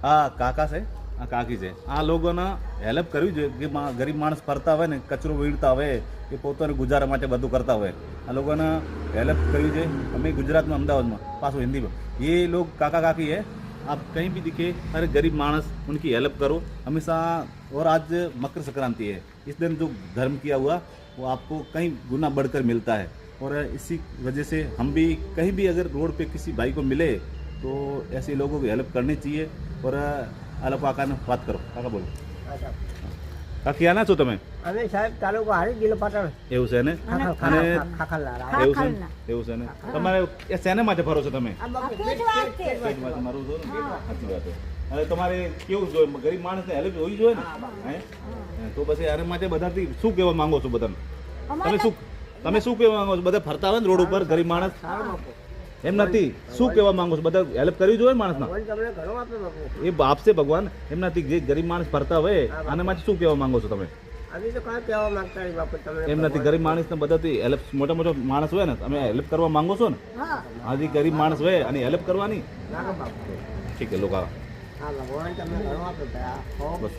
આ કાકા છે, આ કાકી છે, આ લોકોને હેલ્પ કરવી જોઈએ કે ગરીબ માણસ ફરતા હોય ને, કચરો વીણતા હોય કે પોતાને ગુજારા માટે બધું કરતા હોય, આ લોકોને હેલ્પ કરવી જોઈએ। અમે ગુજરાતમાં અમદાવાદમાં पासो हिंदी में ये लोग काका काकी है, आप कहीं भी दिखे अरे गरीब मानस उनकी हेल्प करो हमेशा। और आज मकर संक्रांति है, इस दिन जो धर्म किया हुआ वो आपको कहीं गुना बढ़कर मिलता है। और इसी वजह से हम भी कहीं भी अगर रोड पे किसी भाई को मिले तो ऐसे लोगों की हेल्प करनी चाहिए। और आला काका ने बात करो, काका बोलो। કાકી આના છો તમે? અમે સાહેબ તાલુકો હારી જિલ્લો પાટણ। એવું છે ને? અને ખાખલના એવું છે ને? તમારે એ શેના માટે ફરો છો તમે? પેટ માટે મારું છો ને? સાચી વાત છે। હવે તમારે કેવું જોઈએ, ગરીબ માણસને હેલ્પ હોવી જોઈએ ને, હે? તો પછી આને માટે બધાથી શું કહેવા માંગો છો બધાને? તમે શું કહેવા માંગો છો? બધા ફરતા હોય ને રોડ ઉપર ગરીબ માણસ, એમ નથી, શું કહેવા માંગો છો? બધા હેલ્પ કરવી જોઈએ માણસના, તમને ઘણો આપે બાપુ। એ આપશે ભગવાન, એમ નથી, જે ગરીબ માણસ ફરતા હોય આના માટે શું કહેવા માંગો છો તમે? અમે તો કાંઈ કહેવા માંગતા નહીં બાપુ તમને। એમ નથી, ગરીબ માણસને બધાથી હેલ્પ, મોટા મોટો માણસ હોય ને તમે હેલ્પ કરવા માંગો છો ને? આજી ગરીબ માણસ હોય અને હેલ્પ કરવાની, ના બાપુ ઠીક છે લોકો। હા ભગવાન તમને ઘણો આપે ભાઈ। બસ।